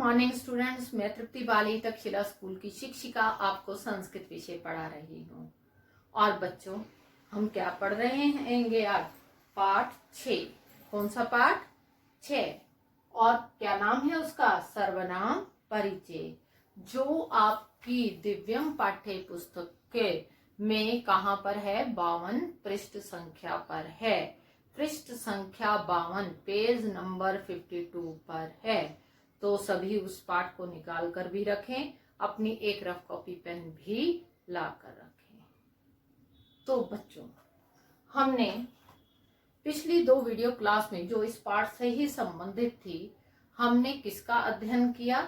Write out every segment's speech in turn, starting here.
Morning students, मैं तृप्ति बाली Takshashila school की शिक्षिका आपको संस्कृत विषय पढ़ा रही हूँ। और बच्चों, हम क्या पढ़ रहे हैं आज? पाठ 6। कौन सा पाठ? 6। और क्या नाम है उसका? सर्वनाम परिचय, जो आपकी दिव्यम पाठ्य पुस्तक के में कहाँ पर है? 52 पृष्ठ संख्या पर है। पृष्ठ संख्या 52 पेज नंबर 52 पर है। तो सभी उस पाठ को निकाल कर भी रखें, अपनी एक रफ कॉपी पेन भी ला कर रखें। तो बच्चों, हमने पिछली 2 वीडियो क्लास में जो इस पाठ से ही संबंधित थी, हमने किसका अध्ययन किया?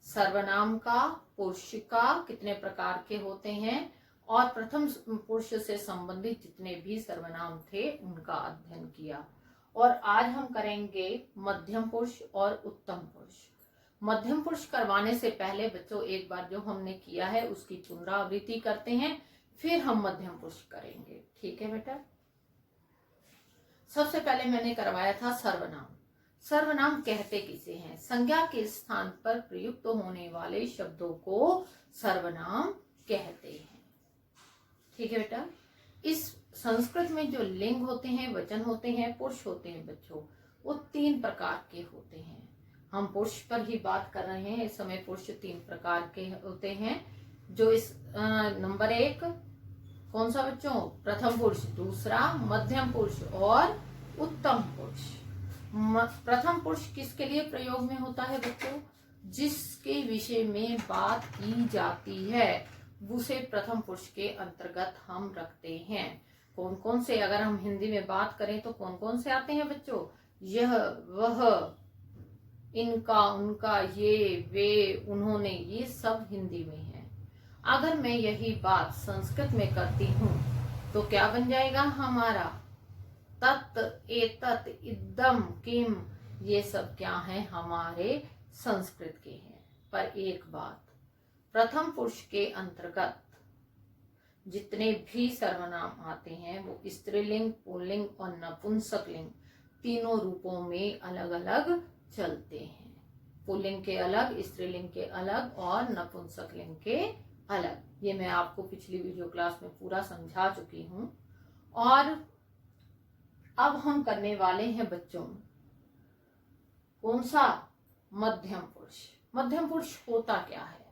सर्वनाम का, पुरुष का कितने प्रकार के होते हैं, और प्रथम पुरुष से संबंधित जितने भी सर्वनाम थे उनका अध्ययन किया। और आज हम करेंगे मध्यम पुरुष और उत्तम पुरुष। मध्यम पुरुष करवाने से पहले बच्चों, एक बार जो हमने किया है उसकी पुनरावृत्ति करते हैं, फिर हम मध्यम पुरुष करेंगे। ठीक है बेटा? सबसे पहले मैंने करवाया था सर्वनाम। सर्वनाम कहते किसे हैं? संज्ञा के स्थान पर प्रयुक्त होने वाले शब्दों को सर्वनाम कहते हैं। ठीक है बेटा? इस संस्कृत में जो लिंग होते हैं, वचन होते हैं, पुरुष होते हैं बच्चों, वो 3 प्रकार के होते हैं। हम पुरुष पर ही बात कर रहे हैं इस समय। पुरुष 3 प्रकार के होते हैं, जो इस नंबर 1 कौन सा बच्चों? प्रथम पुरुष, दूसरा मध्यम पुरुष और उत्तम पुरुष। प्रथम पुरुष किसके लिए प्रयोग में होता है बच्चों? जिसके विषय में बात की जाती है उसे प्रथम पुरुष के अंतर्गत हम रखते हैं। कौन कौन से, अगर हम हिंदी में बात करें तो कौन कौन से आते हैं बच्चों? यह, वह, इनका, उनका, ये, वे, उन्होंने, ये सब हिंदी में है। अगर मैं यही बात संस्कृत में करती हूँ तो क्या बन जाएगा हमारा? तत्, एतत्, इदम, किम, ये सब क्या है? हमारे संस्कृत के हैं। पर एक बात, प्रथम पुरुष के अंतर्गत जितने भी सर्वनाम आते हैं वो स्त्रीलिंग, पुल्लिंग और नपुंसक लिंग तीनों रूपों में अलग अलग चलते हैं। पुल्लिंग के अलग, स्त्रीलिंग के अलग और नपुंसक लिंग के अलग। ये मैं आपको पिछली वीडियो क्लास में पूरा समझा चुकी हूँ। और अब हम करने वाले हैं बच्चों, कौन सा? मध्यम पुरुष। मध्यम पुरुष होता क्या है?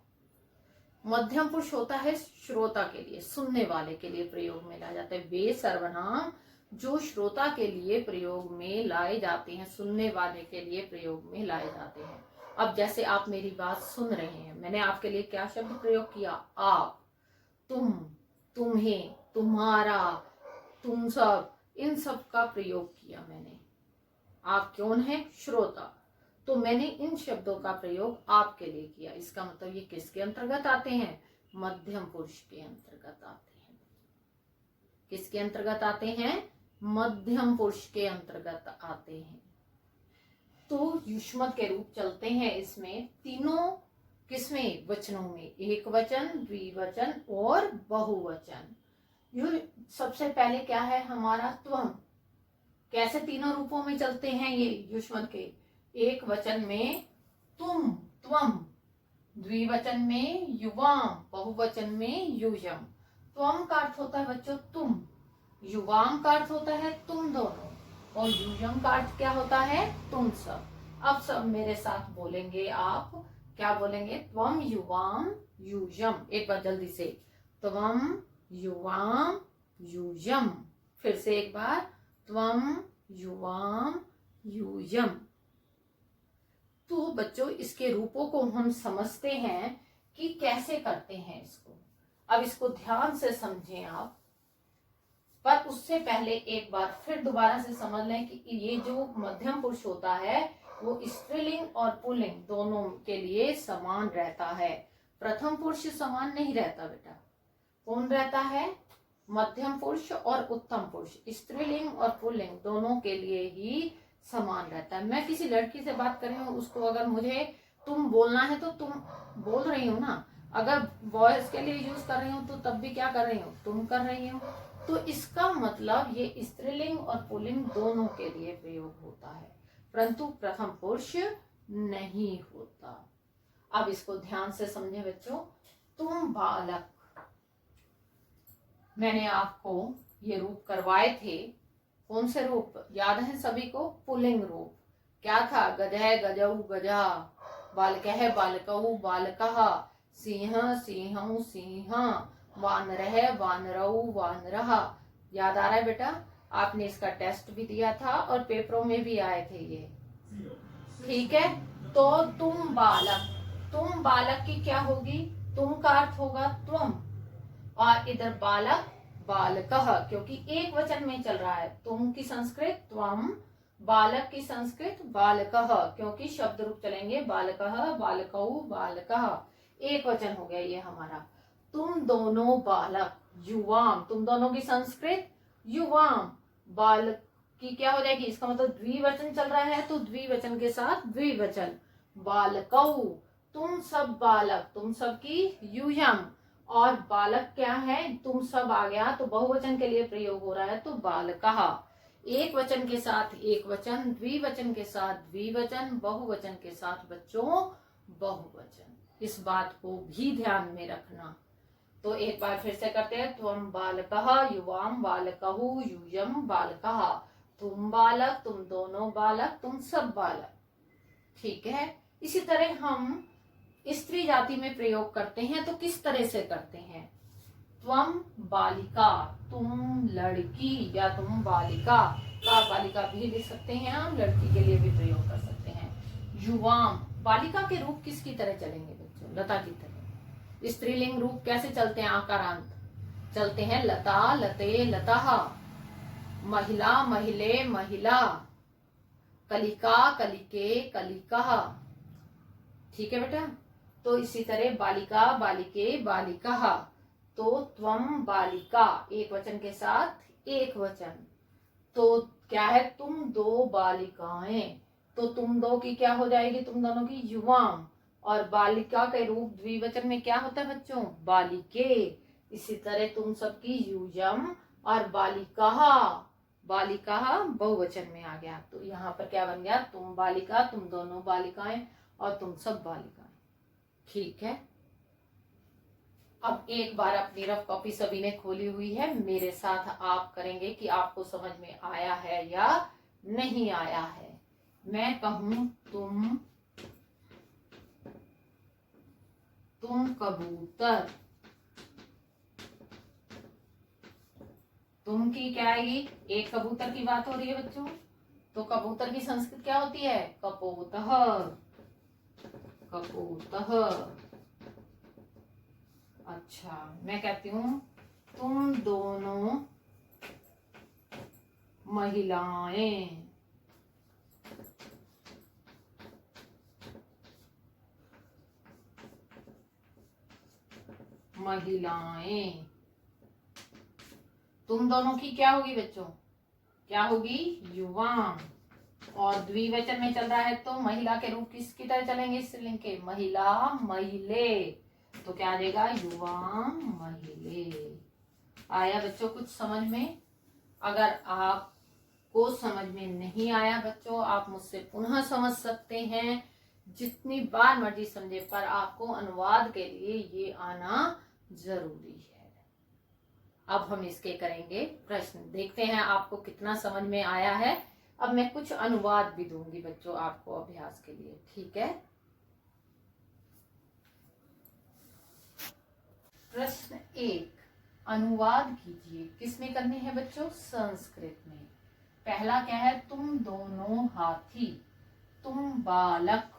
मध्यम पुरुष होता है श्रोता के लिए, सुनने वाले के लिए प्रयोग में लाया जाता है। वे सर्वनाम जो श्रोता के लिए प्रयोग में लाए जाते हैं, सुनने वाले के लिए प्रयोग में लाए जाते हैं। अब जैसे आप मेरी बात सुन रहे हैं, मैंने आपके लिए क्या शब्द प्रयोग किया? आप, तुम, तुम्हें, तुम्हारा, तुम सब, इन सब का प्रयोग किया मैंने। आप कौन है? श्रोता। तो मैंने इन शब्दों का प्रयोग आपके लिए किया। इसका मतलब ये किसके अंतर्गत आते हैं? मध्यम पुरुष के अंतर्गत आते हैं। किसके अंतर्गत आते हैं? मध्यम पुरुष के अंतर्गत आते हैं। तो युष्मत के रूप चलते हैं इसमें तीनों। किसमें? वचनों में। एक वचन, द्विवचन और बहुवचन। सबसे पहले क्या है हमारा? त्वम। कैसे तीनों रूपों में चलते हैं ये युष्मत के? एक वचन में तुम, त्वम, द्विवचन में युवाम, बहुवचन में युजम। त्वम का अर्थ होता है बच्चों तुम, युवाम का अर्थ होता है तुम दोनों, और युजम का अर्थ क्या होता है? तुम सब। अब सब मेरे साथ बोलेंगे आप। क्या बोलेंगे? त्वम, युवाम, युजम। एक बार जल्दी से, त्वम, युवाम, युजम। फिर से एक बार, त्वम, युवाम, युजम। तो बच्चों, इसके रूपों को हम समझते हैं कि कैसे करते हैं इसको। अब इसको ध्यान से समझें आप। पर उससे पहले एक बार फिर दोबारा से समझ लें कि ये जो मध्यम पुरुष होता है वो स्त्रीलिंग और पुल्लिंग दोनों के लिए समान रहता है। प्रथम पुरुष समान नहीं रहता बेटा। कौन रहता है? मध्यम पुरुष और उत्तम पुरुष, स्त्रीलिंग और पुल्लिंग दोनों के लिए ही समान रहता है। मैं किसी लड़की से बात कर रही हूँ, उसको अगर मुझे तुम बोलना है तो तुम बोल रही हूँ ना। अगर बॉयज के लिए यूज कर रही हूँ तो तब भी क्या कर रही हूँ? तुम कर रही हूँ। तो इसका मतलब ये स्त्रीलिंग और पुल्लिंग दोनों के लिए प्रयोग होता है। परंतु प्रथम पुरुष नहीं होता। अब इसको ध्यान से समझे बच्चों। तुम बालक, मैंने आपको ये रूप करवाए थे। कौन से रूप याद है सभी को? पुल्लिंग रूप। क्या था? गजह गजऊ गजा, बालकः बालकऊ बालकः, सिंह सिंहऊ सिंह, वानरः वानरऊ वानरः। याद आ रहा है बेटा? आपने इसका टेस्ट भी दिया था और पेपरों में भी आए थे ये। ठीक है, तो तुम बालक, तुम बालक की क्या होगी? तुम का अर्थ होगा तुम, और इधर बालक बालकः, क्योंकि एक वचन में चल रहा है। तुम की संस्कृत त्वम, बालक की संस्कृत बालकः, क्योंकि शब्द रूप चलेंगे बालकः बालकौ बालकः, एक वचन हो गया ये हमारा। तुम दोनों बालक, युवाम, तुम दोनों की संस्कृत युवाम, बालक की क्या हो जाएगी? इसका मतलब द्विवचन चल रहा है तो द्विवचन के साथ द्विवचन, बालकौ, तुम सब बालक, तुम सब की यूयम, और बालक क्या है? तुम सब आ गया तो बहुवचन के लिए प्रयोग हो रहा है तो बालकः। एक वचन के साथ एक वचन, द्विवचन के साथ द्विवचन, बहुवचन के साथ बच्चों बहुवचन। इस बात को भी ध्यान में रखना। तो एक बार फिर से करते हैं। त्वम बालकः युवाम बालकहु यूयम बालकः, तुम बालक, तुम दोनों बालक, तुम सब बालक। ठीक है, इसी तरह हम स्त्री जाति में प्रयोग करते हैं तो किस तरह से करते हैं? त्वम बालिका, तुम लड़की, या तुम बालिका, का बालिका भी लिख सकते हैं हम, लड़की के लिए भी प्रयोग कर सकते हैं। युवाम, बालिका के रूप किसकी तरह चलेंगे बच्चों? लता की तरह। स्त्रीलिंग रूप कैसे चलते हैं? आकारांत चलते हैं, लता लते लतः, महिला महिले महिला, कलिका कलिके कलिकः। ठीक है बेटा, तो इसी तरह बालिका बालिके बालिकः, तो त्वम बालिका, एक वचन के साथ एक वचन, तो क्या है? तुम दो बालिकाएं, तो तुम दो की क्या हो जाएगी? तुम दोनों की युवाम, और बालिका के रूप द्विवचन में क्या होता है बच्चों? बालिके। इसी तरह तुम सबकी यूयम, और बालिका, बालिका बहुवचन में आ गया, तो यहाँ पर क्या बन गया? तुम बालिका, तुम दोनों बालिकाएं, और तुम सब बालिकाएं। ठीक है, अब एक बार अपनी रफ कॉपी सभी ने खोली हुई है, मेरे साथ आप करेंगे कि आपको समझ में आया है या नहीं आया है। मैं कहूं तुम कबूतर, तुम की क्या आएगी? एक कबूतर की बात हो रही है बच्चों, तो कबूतर की संस्कृत क्या होती है? कपोतः, कपोतः। अच्छा, मैं कहती हूं तुम दोनों महिलाएं, महिलाएं, तुम दोनों की क्या होगी बच्चों? क्या होगी? युवाम, और द्विवचन में चल रहा है तो महिला के रूप किसकी तरह चलेंगे? स्त्रीलिंग के, महिला महिले, तो क्या आ जाएगा? युवाम महिले। आया बच्चों कुछ समझ में? अगर आपको समझ में नहीं आया बच्चों, आप मुझसे पुनः समझ सकते हैं, जितनी बार मर्जी समझे, पर आपको अनुवाद के लिए ये आना जरूरी है। अब हम इसके करेंगे प्रश्न, देखते हैं आपको कितना समझ में आया है। अब मैं कुछ अनुवाद भी दूंगी बच्चों आपको अभ्यास के लिए। ठीक है, प्रश्न 1, अनुवाद कीजिए। किसमें करने हैं बच्चों? संस्कृत में। पहला क्या है? तुम दोनों हाथी, तुम बालक,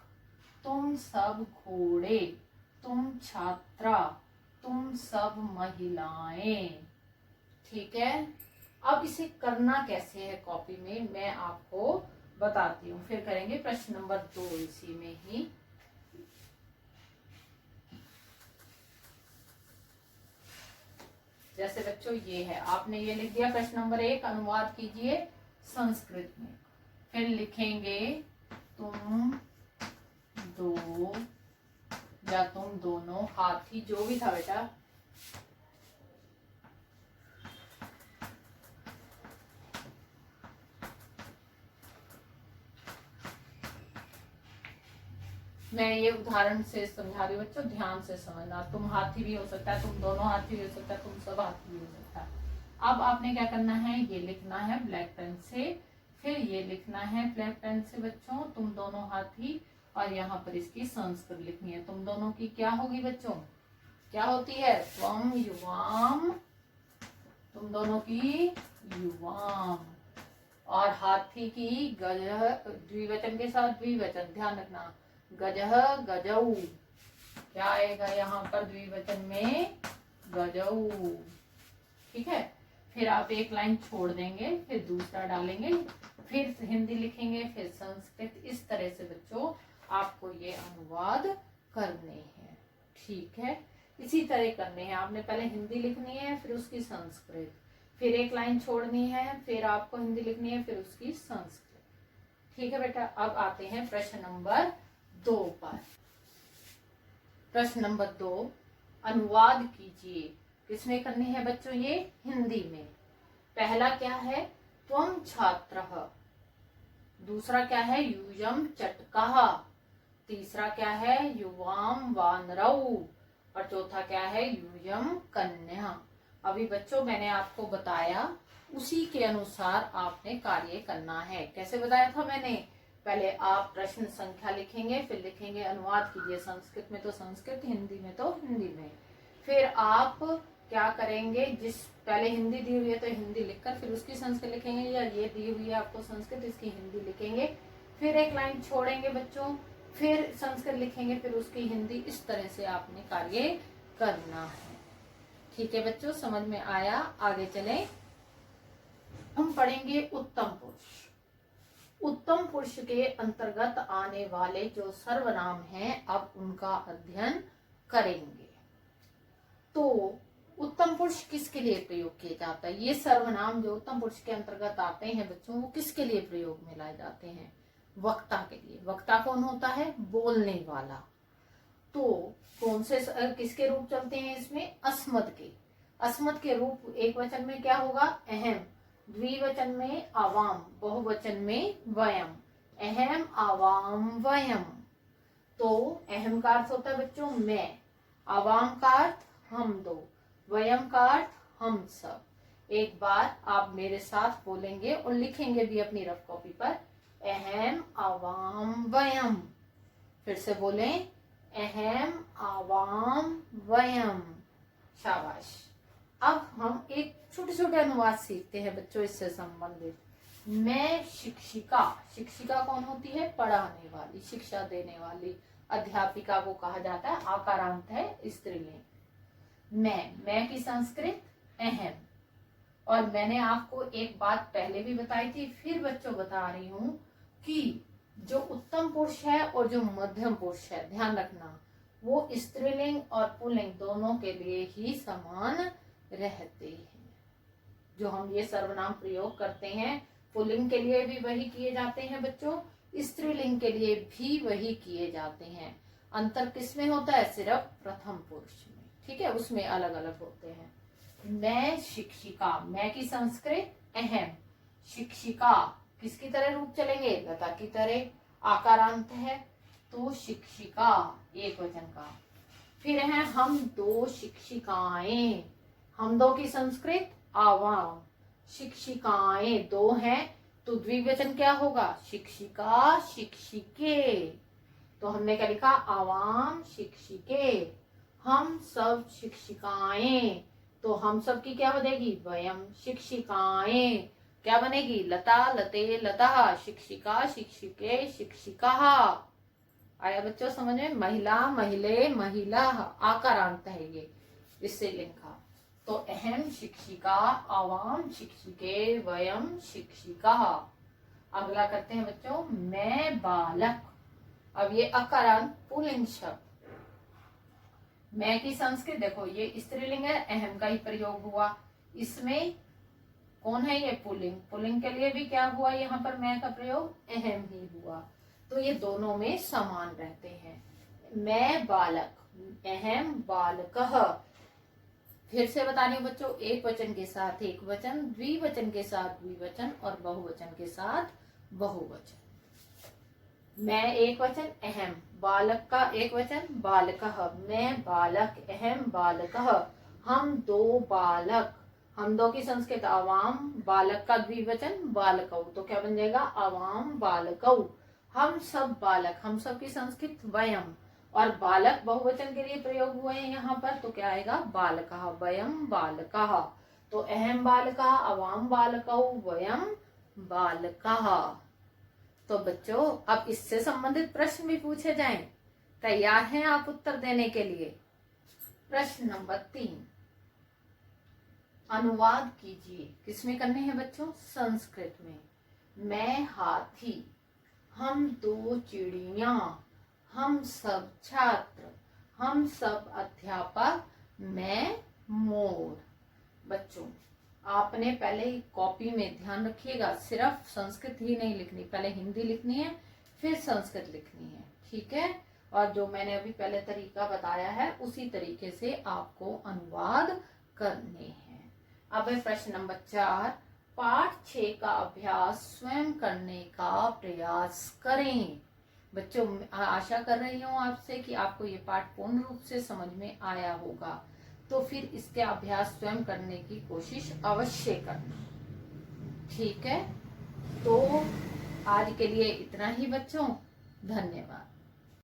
तुम सब घोड़े, तुम छात्रा, तुम सब महिलाएं। ठीक है, अब इसे करना कैसे है कॉपी में मैं आपको बताती हूँ, फिर करेंगे प्रश्न नंबर 2 इसी में ही। जैसे बच्चों ये है, आपने ये लिख दिया प्रश्न नंबर 1, अनुवाद कीजिए संस्कृत में। फिर लिखेंगे तुम दो, या तुम दोनों हाथी, जो भी था बेटा, मैं ये उदाहरण से समझा रही हूँ बच्चों, ध्यान से समझना। तुम हाथी भी हो सकता है, तुम दोनों हाथी भी हो सकता है, तुम सब हाथी भी हो सकता है। अब आपने क्या करना है, ये लिखना है ब्लैक पेन से, फिर ये लिखना है ब्लैक पेन से बच्चों, तुम दोनों हाथी, और यहाँ पर इसकी संस्कृत लिखनी है। तुम दोनों की क्या होगी बच्चों, क्या होती है, त्वम युवाम, तुम दोनों की युवाम। और हाथी की गजह, द्विवचन के साथ द्विवचन, ध्यान रखना, गजह गजऊ, क्या आएगा यहाँ पर द्विवचन में, गजऊ। ठीक है, फिर आप एक लाइन छोड़ देंगे, फिर दूसरा डालेंगे, फिर हिंदी लिखेंगे, फिर संस्कृत। इस तरह से बच्चों आपको ये अनुवाद करने हैं। ठीक है, इसी तरह करने हैं। आपने पहले हिंदी लिखनी है, फिर उसकी संस्कृत, फिर एक लाइन छोड़नी है, फिर आपको हिंदी लिखनी है, फिर उसकी संस्कृत। ठीक है बेटा, अब आते हैं प्रश्न नंबर 2 पर। प्रश्न नंबर 2, अनुवाद कीजिए। किसमें करनी है बच्चों, ये हिंदी में। पहला क्या है, त्वम छात्रः, दूसरा क्या है, यूयम चटकः, तीसरा क्या है, युवाम वानरौ, और चौथा क्या है, यूयम कन्या। अभी बच्चों मैंने आपको बताया, उसी के अनुसार आपने कार्य करना है। कैसे बताया था मैंने, पहले आप प्रश्न संख्या लिखेंगे, फिर लिखेंगे अनुवाद कीजिए, संस्कृत में तो संस्कृत, हिंदी में तो हिंदी में। फिर आप क्या करेंगे, जिस पहले हिंदी दी हुई है तो हिंदी लिखकर फिर उसकी संस्कृत लिखेंगे, या ये दी हुई है आपको संस्कृत, इसकी हिंदी लिखेंगे, फिर एक लाइन छोड़ेंगे बच्चों, फिर संस्कृत लिखेंगे, फिर उसकी हिंदी। इस तरह से आपने कार्य करना है। ठीक है बच्चों, समझ में आया। आगे चले, हम पढ़ेंगे उत्तम पुरुष। उत्तम पुरुष के अंतर्गत आने वाले जो सर्वनाम हैं, अब उनका अध्ययन करेंगे। तो उत्तम पुरुष किसके लिए प्रयोग किए जाता है, ये सर्वनाम जो उत्तम पुरुष के अंतर्गत आते हैं बच्चों, वो किसके लिए प्रयोग में लाए जाते हैं, वक्ता के लिए। वक्ता कौन होता है, बोलने वाला। तो कौन से किसके रूप चलते हैं इसमें, अस्मद के। अस्मद के रूप एक वचन में क्या होगा, अहम, द्विवचन में आवाम, बहुवचन में वयम। अहम आवाम वयम। तो अहम का अर्थ होता है बच्चों मैं, आवाम का अर्थ हम दो, वयम का अर्थ हम सब। एक बार आप मेरे साथ बोलेंगे और लिखेंगे भी अपनी रफ कॉपी पर, अहम आवाम वयम। फिर से बोलें, अहम आवाम वयम। शाबाश। अब हम एक छोटे छोटे अनुवाद सीखते हैं बच्चों इससे संबंधित। मैं शिक्षिका, शिक्षिका कौन होती है, पढ़ाने वाली, शिक्षा देने वाली, अध्यापिका को कहा जाता है, आकारांत है स्त्रीलिंग। मैं की संस्कृत अहम। और मैंने आपको एक बात पहले भी बताई थी, फिर बच्चों बता रही हूं कि जो उत्तम पुरुष है और जो मध्यम पुरुष है, ध्यान रखना, वो स्त्रीलिंग और पुल्लिंग दोनों के लिए ही समान रहते हैं। जो हम ये सर्वनाम प्रयोग करते हैं, पुल्लिंग के लिए भी वही किए जाते हैं बच्चों, स्त्रीलिंग के लिए भी वही किए जाते हैं। अंतर किसमें होता है, सिर्फ प्रथम पुरुष में। ठीक है, उसमें अलग अलग होते हैं। मैं शिक्षिका, मैं की संस्कृत अहम, शिक्षिका किसकी तरह रूप चलेंगे, लता की तरह, आकारांत है, तो शिक्षिका एक वचन का। फिर है हम दो शिक्षिकाएं, हम दो की संस्कृत आवाम, शिक्षिकाएं दो हैं तो द्विवचन क्या होगा, शिक्षिका शिक्षिके। तो हमने क्या लिखा, आवाम शिक्षिके, हम सब शिक्षिकाएं, तो हम सब की क्या बनेगी, वयम शिक्षिकाएं। क्या बनेगी, लता लते लता, शिक्षिका शिक्षिके शिक्षिका। आया बच्चों समझ में, महिला महिले महिला, आकारांत है ये, इससे लिखा। तो अहम शिक्षिका, आवाम शिक्षिके, वयम शिक्षिका। अगला करते हैं बच्चों, मैं बालक। अब ये अकारांत पुल्लिंग शब्द, मैं की संस्कृत देखो ये स्त्रीलिंग है, अहम का ही प्रयोग हुआ। इसमें कौन है, ये पुल्लिंग, पुल्लिंग के लिए भी क्या हुआ, यहाँ पर मैं का प्रयोग अहम ही हुआ। तो ये दोनों में समान रहते हैं। मैं बालक, अहम बालकः। फिर से बता रही हूँ बच्चों, एक वचन के साथ एक वचन, द्विवचन के साथ द्विवचन, और बहुवचन के साथ बहुवचन। मैं एक वचन अहम, बालक का एक वचन बालकः, मैं बालक, अहम बालकः, हम दो बालक, हम दो की संस्कृत आवाम, बालक का द्विवचन बालकौ, तो क्या बन जाएगा आवाम बालकौ, हम सब बालक, हम सब की संस्कृत वयम, और बालक बहुवचन के लिए प्रयोग हुए हैं यहाँ पर, तो क्या आएगा बालकः, वयम बालकः, तो अहम बालकः, आवाम बालकौ, वयम बालकः। तो बच्चों अब इससे संबंधित प्रश्न भी पूछे जाएं, तैयार हैं आप उत्तर देने के लिए? प्रश्न नंबर 3, अनुवाद कीजिए। किसमें करने हैं बच्चों? संस्कृत में। मैं हाथी, हम दो चिड़िया, हम सब छात्र, हम सब अध्यापक, मैं मोर। बच्चों आपने पहले कॉपी में ध्यान रखिएगा, सिर्फ संस्कृत ही नहीं लिखनी, पहले हिंदी लिखनी है फिर संस्कृत लिखनी है, ठीक है? और जो मैंने अभी पहले तरीका बताया है उसी तरीके से आपको अनुवाद करने हैं। अब है प्रश्न नंबर 4, पाठ 6 का अभ्यास स्वयं करने का प्रयास करें। बच्चों आशा कर रही हूँ आपसे कि आपको ये पाठ पूर्ण रूप से समझ में आया होगा, तो फिर इसके अभ्यास स्वयं करने की कोशिश अवश्य करना, ठीक है? तो आज के लिए इतना ही बच्चों, धन्यवाद।